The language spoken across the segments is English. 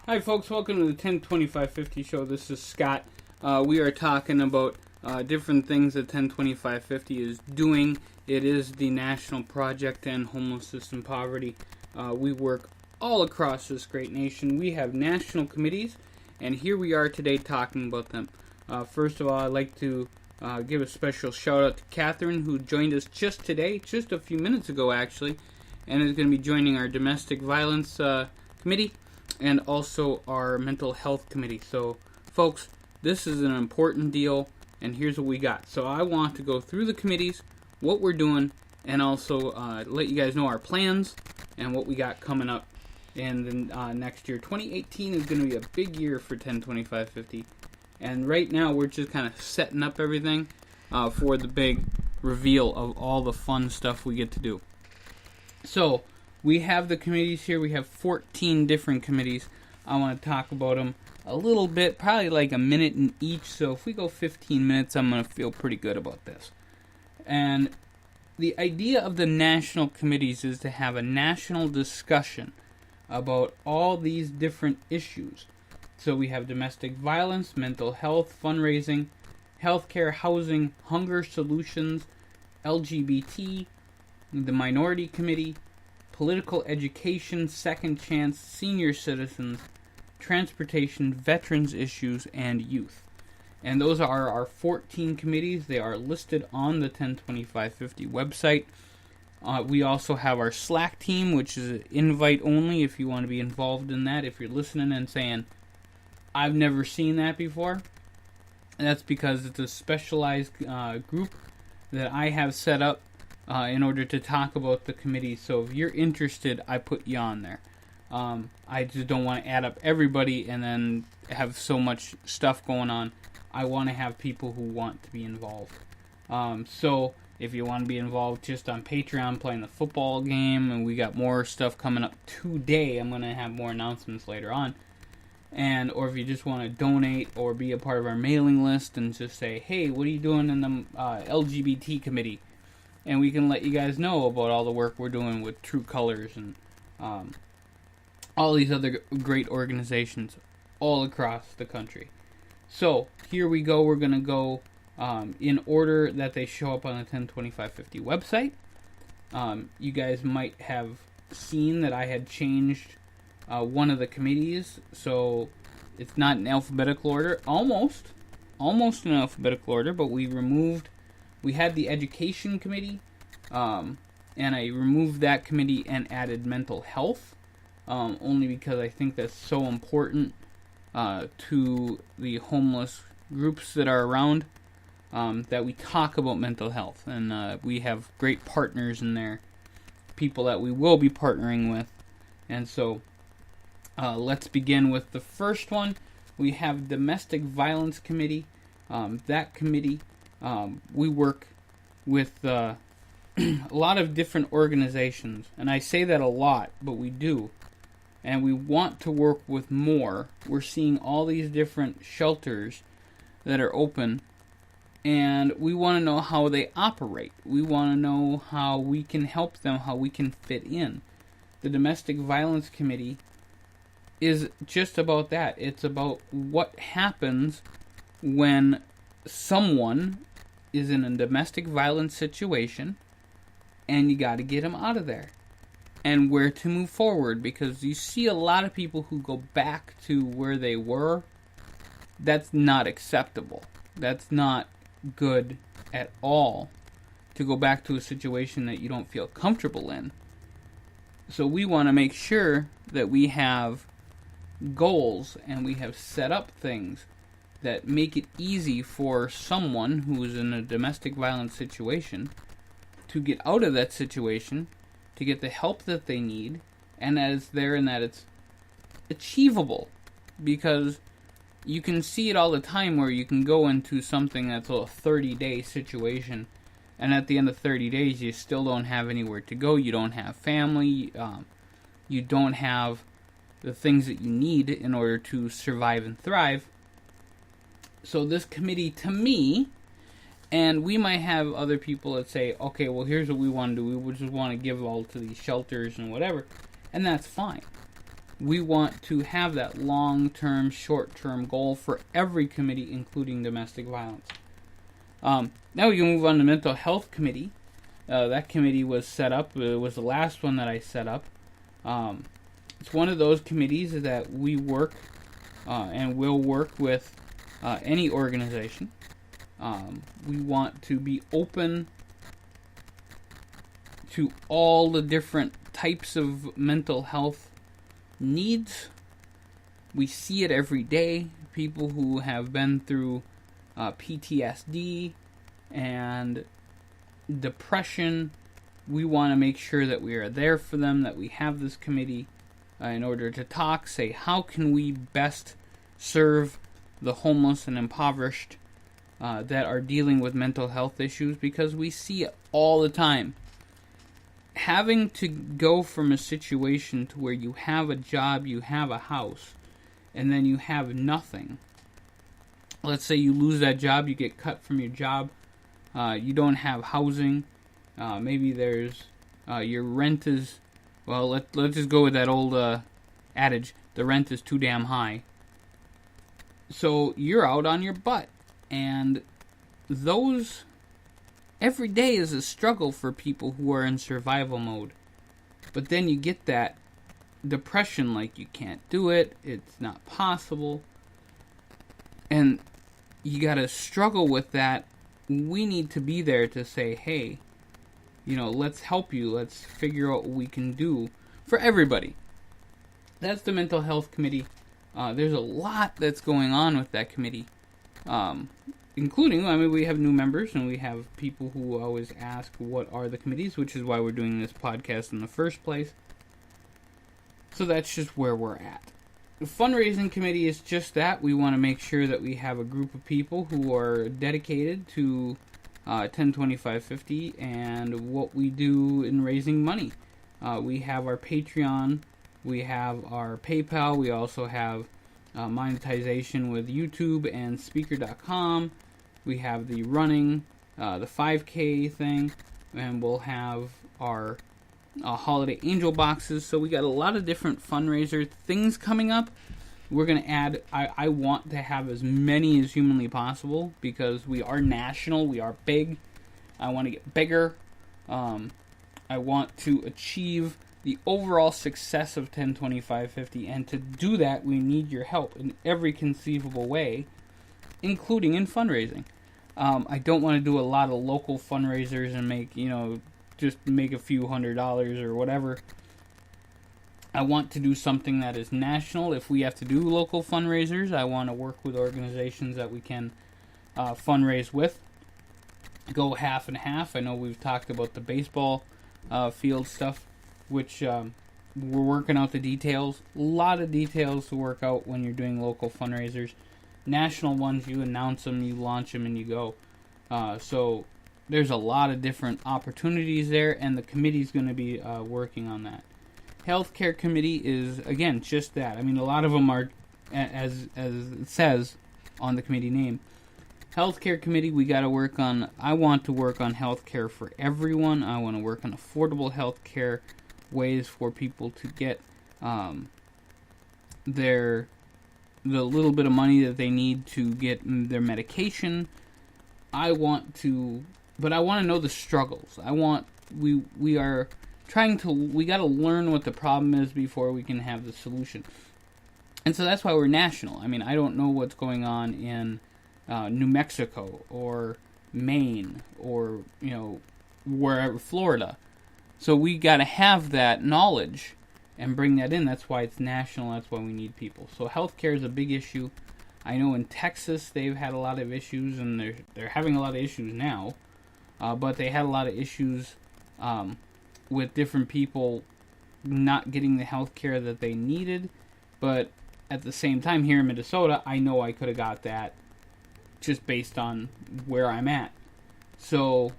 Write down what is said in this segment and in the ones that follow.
Hi folks, welcome to the 1025Fifty show. This is Scott. We are talking about different things that 1025Fifty is doing. It is the national project to end homelessness and poverty. We work all across this great nation. We have national committees, and here we are today talking about them. First of all, I'd like to give a special shout out to Catherine, who joined us just today, just a few minutes ago actually, and is going to be joining our domestic violence committee and also our mental health committee. So, folks, this is an important deal, and here's what we got. So I want to go through the committees, what we're doing, and also let you guys know our plans and what we got coming up in the next year. 2018 is going to be a big year for 1025Fifty, and right now we're just kind of setting up everything for the big reveal of all the fun stuff we get to do. So, we have the committees here. We have 14 different committees. I want to talk about them a little bit, probably like a minute in each. So if we go 15 minutes, I'm going to feel pretty good about this. And the idea of the national committees is to have a national discussion about all these different issues. So we have domestic violence, mental health, fundraising, healthcare, housing, hunger solutions, LGBT, the minority committee, political education, second chance, senior citizens, transportation, veterans issues, and youth. And those are our 14 committees. They are listed on the 1025Fifty website. We also have our Slack team, which is invite only if you want to be involved in that. If you're listening and saying, I've never seen that before, and that's because it's a specialized group that I have set up in order to talk about the committee. So if you're interested, I put you on there. I just don't want to add up everybody and then have so much stuff going on. I want to have people who want to be involved. So if you want to be involved just on Patreon playing the football game, and we got more stuff coming up today. I'm going to have more announcements later on. Or if you just want to donate or be a part of our mailing list and just say, hey, what are you doing in the LGBT committee? And we can let you guys know about all the work we're doing with True Colors and all these other great organizations all across the country. So, here we go. We're going to go in order that they show up on the 1025Fifty website. You guys might have seen that I had changed one of the committees. So, it's not in alphabetical order. Almost in alphabetical order, but we had the education committee, and I removed that committee and added mental health, only because I think that's so important to the homeless groups that are around, that we talk about mental health. And we have great partners in there, people that we will be partnering with. And so let's begin with the first one. We have domestic violence committee. That committee, we work with a lot of different organizations, and I say that a lot, but we do, and we want to work with more. We're seeing all these different shelters that are open, and we want to know how they operate. We want to know how we can help them, how we can fit in. The domestic violence committee is just about that. It's about what happens when someone is in a domestic violence situation and you got to get them out of there, and where to move forward, because you see a lot of people who go back to where they were. That's not acceptable. That's not good at all, to go back to a situation that you don't feel comfortable in. So we want to make sure that we have goals and we have set up things that make it easy for someone who is in a domestic violence situation to get out of that situation, to get the help that they need, and that it's there and that it's achievable. Because you can see it all the time where you can go into something that's a 30-day situation, and at the end of 30 days you still don't have anywhere to go. You don't have family. You don't have the things that you need in order to survive and thrive. So this committee, to me, and we might have other people that say, okay, well, here's what we want to do. We just want to give all to these shelters and whatever, and that's fine. we want to have that long-term, short-term goal for every committee, including domestic violence. Now we can move on to mental health committee. That committee was set up. It was the last one that I set up. It's one of those committees that we work and will work with any organization. We want to be open to all the different types of mental health needs. We see it every day. People who have been through PTSD and depression, we want to make sure that we are there for them, that we have this committee in order to talk, say how can we best serve the homeless and impoverished that are dealing with mental health issues, because we see it all the time. Having to go from a situation to where you have a job, you have a house, and then you have nothing. Let's say you lose that job, you get cut from your job, you don't have housing, maybe there's, your rent is, well, let's just go with that old adage, the rent is too damn high. So you're out on your butt, and those, every day is a struggle for people who are in survival mode. But then you get that depression, like you can't do it, it's not possible, and you gotta struggle with that. We need to be there to say, hey, let's help you, let's figure out what we can do for everybody. That's the mental health committee. There's a lot that's going on with that committee, including, we have new members, and we have people who always ask what are the committees, which is why we're doing this podcast in the first place. So that's just where we're at. The fundraising committee is just that. We want to make sure that we have a group of people who are dedicated to 1025Fifty and what we do in raising money. We have our Patreon, we have our PayPal, we also have monetization with YouTube and Speaker.com. We have the running, the 5K thing, and we'll have our holiday angel boxes. So we got a lot of different fundraiser things coming up. We're going to add, I want to have as many as humanly possible, because we are national, we are big. I want to get bigger. I want to achieve the overall success of 1025Fifty, and to do that we need your help in every conceivable way, including in fundraising. I don't want to do a lot of local fundraisers and make, just make a few $100s or whatever. I want to do something that is national. If we have to do local fundraisers, I want to work with organizations that we can fundraise with. Go half and half. I know we've talked about the baseball field stuff, which we're working out the details. A lot of details to work out when you're doing local fundraisers. National ones, you announce them, you launch them, and you go. So there's a lot of different opportunities there, and the committee's going to be working on that. Healthcare committee is, again, just that. A lot of them are, as it says on the committee name. Healthcare committee, we got to work on, I want to work on healthcare for everyone. I want to work on affordable healthcare, ways for people to get the little bit of money that they need to get their medication. I want to know the struggles. We are trying to, we got to learn what the problem is before we can have the solution. And so that's why we're national. I don't know what's going on in New Mexico or Maine or, wherever, Florida. So we got to have that knowledge and bring that in. That's why it's national. That's why we need people. So healthcare is a big issue. I know in Texas they've had a lot of issues, and they're having a lot of issues now. But they had a lot of issues with different people not getting the healthcare that they needed. But at the same time, here in Minnesota, I know I could have got that just based on where I'm at. So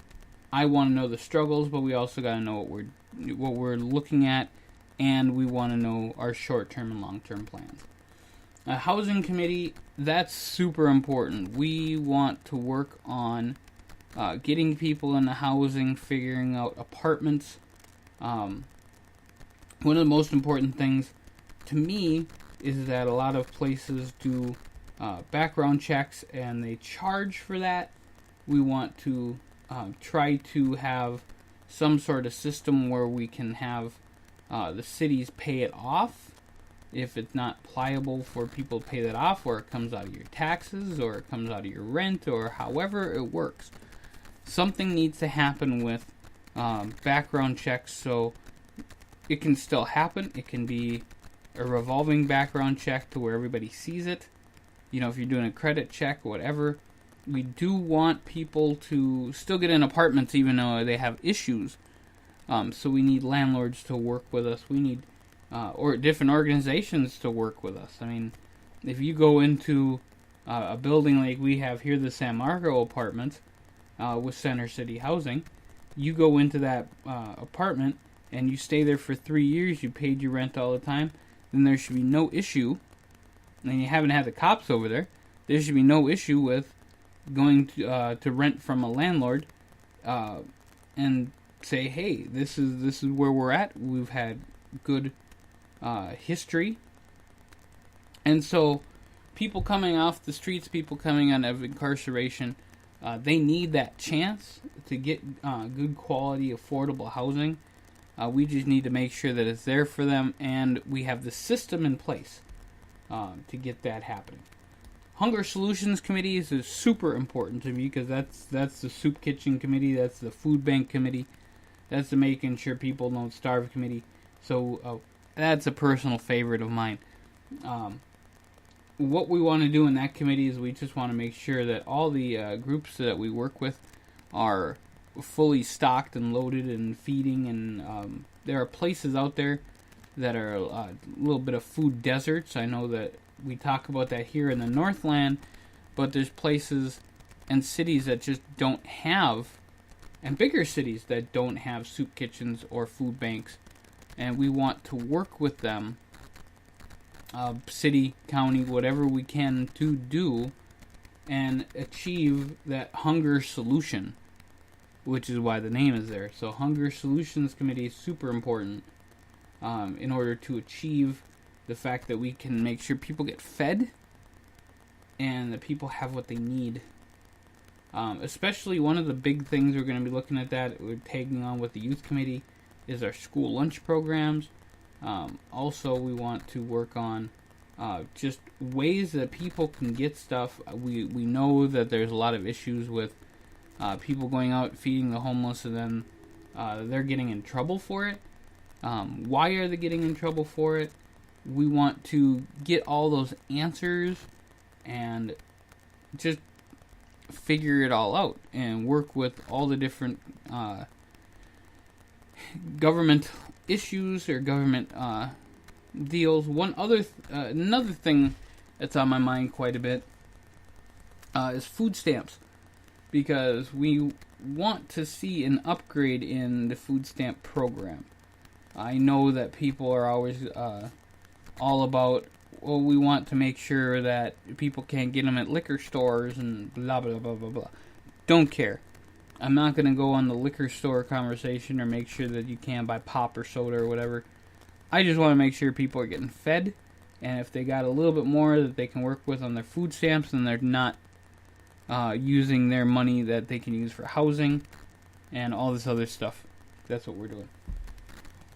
I want to know the struggles, but we also got to know what we're looking at, and we want to know our short-term and long-term plans. A housing committee, that's super important. We want to work on getting people into housing, figuring out apartments. One of the most important things to me is that a lot of places do background checks and they charge for that. We want to try to have some sort of system where we can have the cities pay it off if it's not pliable for people to pay that off, or it comes out of your taxes, or it comes out of your rent, or however it works. Something needs to happen with background checks so it can still happen. It can be a revolving background check to where everybody sees it. You know, if you're doing a credit check or whatever, we do want people to still get in apartments even though they have issues. So we need landlords to work with us. We need or different organizations to work with us. I mean, if you go into a building like we have here, the San Marco apartments with Center City Housing, you go into that apartment and you stay there for 3 years, you paid your rent all the time, then there should be no issue, and you haven't had the cops over there, there should be no issue with going to rent from a landlord and say, hey, this is where we're at. We've had good history. And so people coming off the streets, people coming out of incarceration, they need that chance to get good quality, affordable housing. We just need to make sure that it's there for them, and we have the system in place to get that happening. Hunger Solutions Committees is super important to me because that's the soup kitchen committee, that's the food bank committee, that's the making sure people don't starve committee. So that's a personal favorite of mine. What we want to do in that committee is we just want to make sure that all the groups that we work with are fully stocked and loaded and feeding, and there are places out there that are a little bit of food deserts. I know that we talk about that here in the Northland, but there's places and cities that just don't have, and bigger cities that don't have soup kitchens or food banks, and we want to work with them, city, county, whatever we can to do and achieve that hunger solution, which is why the name is there. So Hunger Solutions Committee is super important in order to achieve the fact that we can make sure people get fed and that people have what they need. Especially one of the big things we're going to be looking at that we're tagging on with the youth committee is our school lunch programs. Also, we want to work on just ways that people can get stuff. We know that there's a lot of issues with people going out feeding the homeless and then they're getting in trouble for it. Why are they getting in trouble for it? We want to get all those answers and just figure it all out and work with all the different government issues or government deals. Another thing that's on my mind quite a bit is food stamps, because we want to see an upgrade in the food stamp program. I know that people are always all about, well, we want to make sure that people can't get them at liquor stores and blah, blah, blah, blah, blah. Don't care. I'm not going to go on the liquor store conversation or make sure that you can buy pop or soda or whatever. I just want to make sure people are getting fed, and if they got a little bit more that they can work with on their food stamps, then they're not using their money that they can use for housing and all this other stuff. That's what we're doing.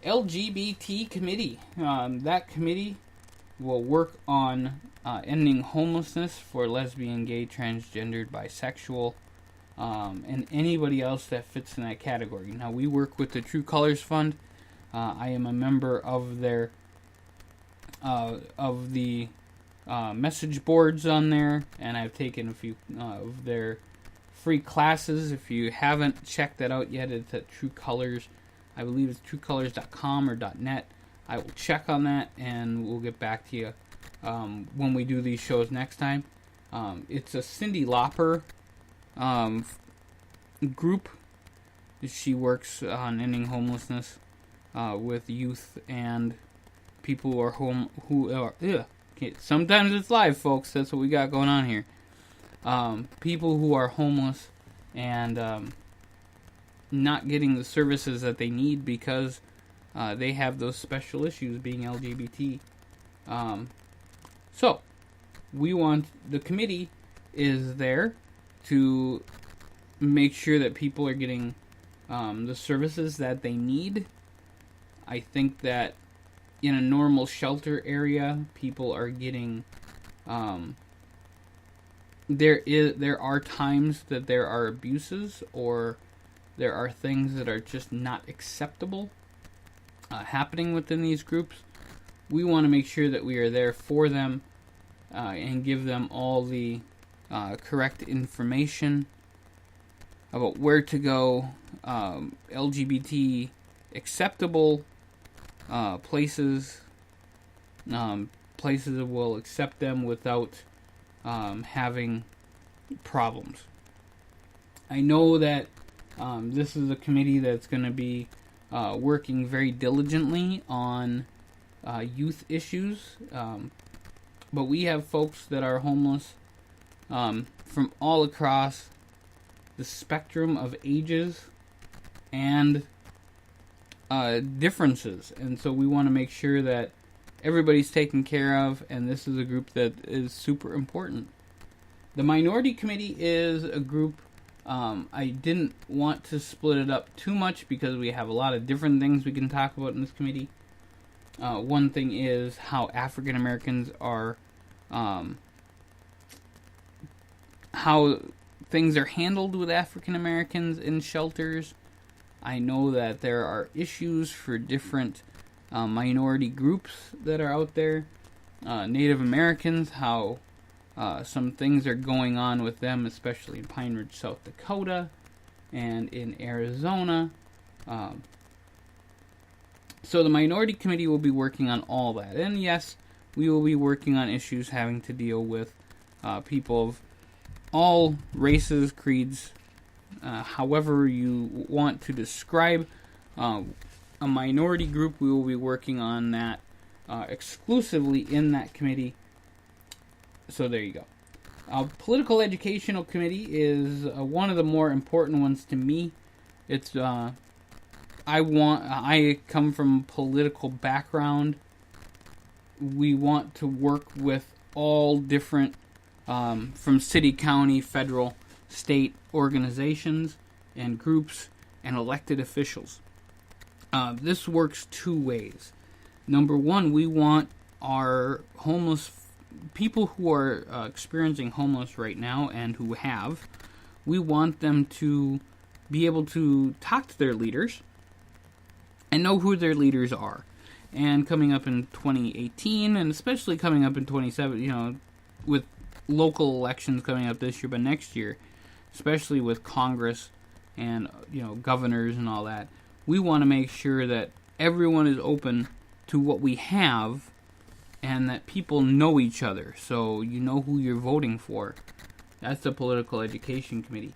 LGBT committee. That committee will work on ending homelessness for lesbian, gay, transgendered, bisexual, and anybody else that fits in that category. Now, we work with the True Colors Fund. I am a member of their message boards on there, and I've taken a few of their free classes. If you haven't checked that out yet, it's at True Colors. I believe it's truecolors.com or .net. I will check on that, and we'll get back to you when we do these shows next time. It's a Cyndi Lauper group. She works on ending homelessness with youth and people who are sometimes it's live, folks. That's what we got going on here. People who are homeless and not getting the services that they need because they have those special issues being LGBT. So, the committee is there to make sure that people are getting the services that they need. I think that in a normal shelter area, people are getting... There are times that there are abuses, or there are things that are just not acceptable happening within these groups. We want to make sure that we are there for them and give them all the correct information about where to go, LGBT acceptable places, places that will accept them without having problems. I know that this is a committee that's going to be working very diligently on youth issues, but we have folks that are homeless from all across the spectrum of ages and differences, and so we want to make sure that everybody's taken care of, and this is a group that is super important. The Minority Committee is a group, I didn't want to split it up too much because we have a lot of different things we can talk about in this committee. One thing is how African Americans are, how things are handled with African Americans in shelters. I know that there are issues for different minority groups that are out there. Native Americans, how some things are going on with them, especially in Pine Ridge, South Dakota, and in Arizona. So the Minority Committee will be working on all that. And yes, we will be working on issues having to deal with people of all races, creeds, however you want to describe a minority group. We will be working on that exclusively in that committee. So there you go. Political Educational Committee is one of the more important ones to me. It's I come from a political background. We want to work with all different from city, county, federal, state organizations and groups and elected officials. This works two ways. Number one, we want our homeless people who are experiencing homeless right now and who have, we want them to be able to talk to their leaders and know who their leaders are. And coming up in 2018, and especially coming up in 2017, with local elections coming up this year, but next year, especially with Congress and governors and all that, we want to make sure that everyone is open to what we have and that people know each other, so you know who you're voting for. That's the Political Education Committee.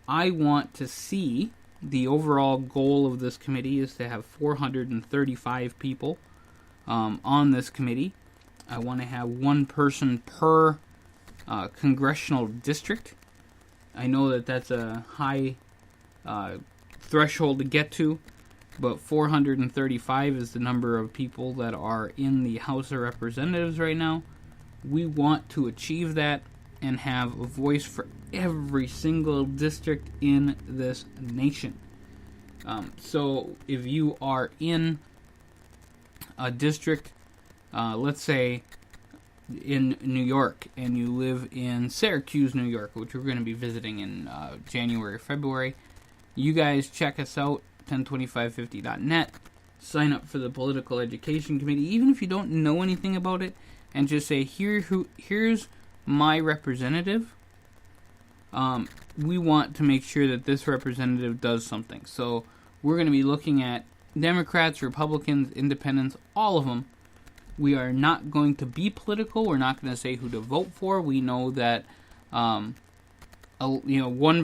I want to see, the overall goal of this committee is to have 435 people on this committee. I want to have one person per congressional district. I know that that's a high threshold to get to, but 435 is the number of people that are in the House of Representatives right now. We want to achieve that and have a voice for every single district in this nation. So if you are in a district, let's say in New York, and you live in Syracuse, New York, which we're going to be visiting in January or February, you guys check us out, Ten25Fifty.net. Sign up for the Political Education Committee, even if you don't know anything about it, and just say, here's my representative. We want to make sure that this representative does something. So we're going to be looking at Democrats, Republicans, Independents, all of them. We are not going to be political. We're not going to say who to vote for. We know that one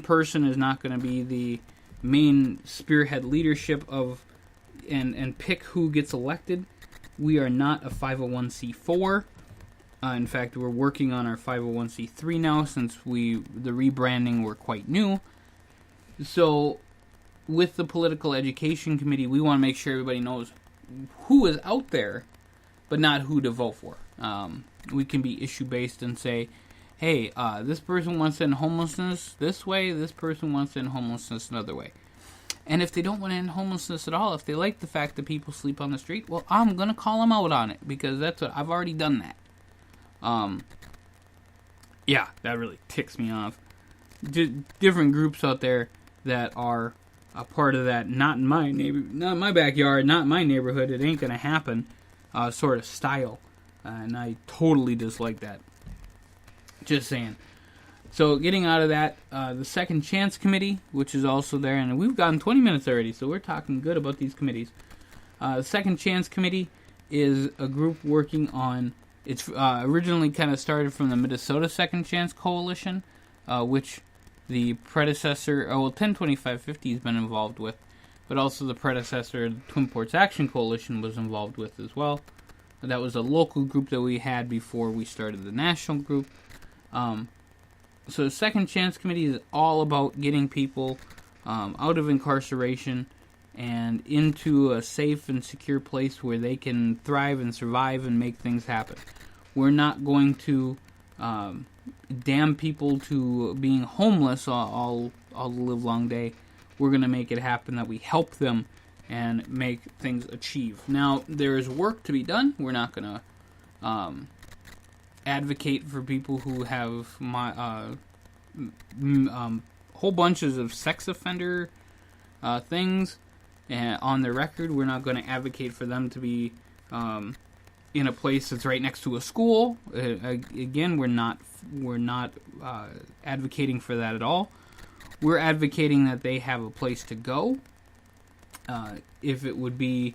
person is not going to be the main spearhead leadership of and pick who gets elected. We are not a 501c4. In fact, we're working on our 501c3 now, since the rebranding were quite new. So with the Political Education Committee, we want to make sure everybody knows who is out there, but not who to vote for. We can be issue-based and say, hey, this person wants to end homelessness this way, this person wants to end homelessness another way. And if they don't want to end homelessness at all, if they like the fact that people sleep on the street, well, I'm going to call them out on it, because that's what I've already done that. Yeah, that really ticks me off. Different groups out there that are a part of that, not in my not in my backyard, not in my neighborhood, it ain't going to happen, sort of style. And I totally dislike that. Just saying. So, getting out of that, the Second Chance Committee, which is also there, and we've gotten 20 minutes already, so we're talking good about these committees. The Second Chance Committee is a group working on, it's originally kind of started from the Minnesota Second Chance Coalition, which the predecessor, 1025Fifty has been involved with, but also the predecessor, the Twin Ports Action Coalition, was involved with as well. That was a local group that we had before we started the national group. So the Second Chance Committee is all about getting people out of incarceration and into a safe and secure place where they can thrive and survive and make things happen. We're not going to damn people to being homeless all the live long day. We're going to make it happen that we help them and make things achieve. Now, there is work to be done. We're not going to advocate for people who have whole bunches of sex offender things on their record. We're not going to advocate for them to be in a place that's right next to a school. Again, we're not advocating for that at all. We're advocating that they have a place to go. If it would be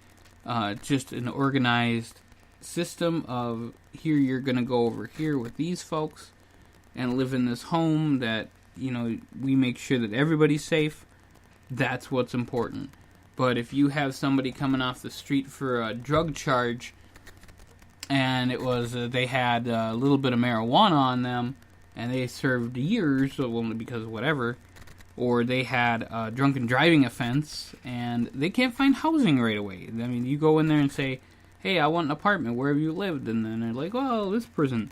just an organized system of, here you're going to go over here with these folks and live in this home that, we make sure that everybody's safe. That's what's important. But if you have somebody coming off the street for a drug charge and it was they had a little bit of marijuana on them and they served years, only because of whatever, or they had a drunken driving offense and they can't find housing right away. I mean, you go in there and say, hey, I want an apartment, where have you lived? And then they're like, well, this prison.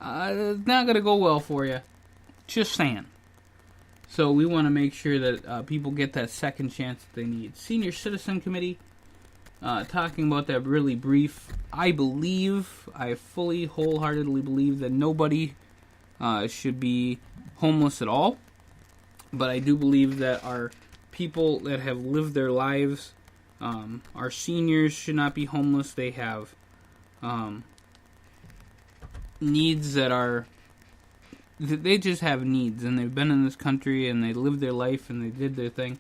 It's not going to go well for you. Just saying. So we want to make sure that people get that second chance that they need. Senior Citizen Committee, talking about that really brief. I fully, wholeheartedly believe that nobody should be homeless at all. But I do believe that our people that have lived their lives, our seniors should not be homeless. They have needs that are... They just have needs, and they've been in this country, and they lived their life, and they did their thing.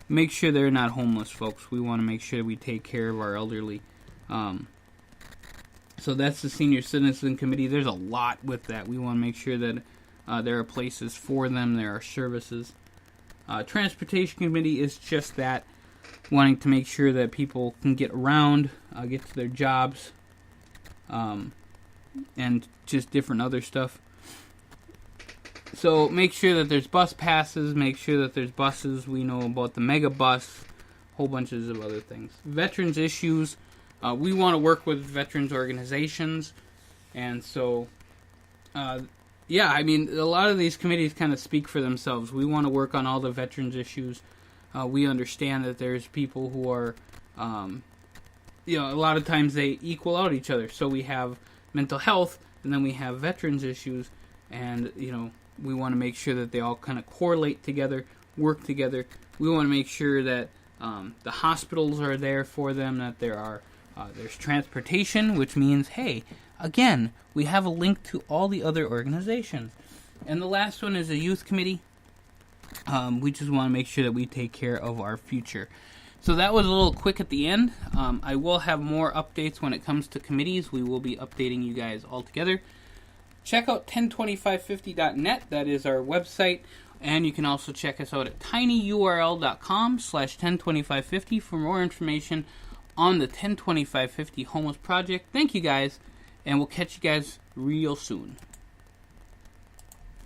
Make sure they're not homeless, folks. We want to make sure we take care of our elderly. So that's the Senior Citizen Committee. There's a lot with that. We want to make sure that there are places for them. There are services. Transportation Committee is just that, wanting to make sure that people can get around, get to their jobs, and just different other stuff. So make sure that there's bus passes, make sure that there's buses. We know about the mega bus, whole bunches of other things. Veterans issues, we want to work with veterans organizations, and so, yeah, I mean, a lot of these committees kind of speak for themselves. We want to work on all the veterans issues. We understand that there's people who are, a lot of times they equal out each other. So we have mental health, and then we have veterans issues, and, we want to make sure that they all kind of correlate together, work together. We want to make sure that the hospitals are there for them, that there's transportation, which means, hey, again, we have a link to all the other organizations. And the last one is a youth committee. We just want to make sure that we take care of our future. So that was a little quick at the end. I will have more updates when it comes to committees. We will be updating you guys all together. Check out Ten25Fifty.net. That is our website. And you can also check us out at tinyurl.com/102550 for more information on the 1025Fifty Homeless Project. Thank you guys, and we'll catch you guys real soon.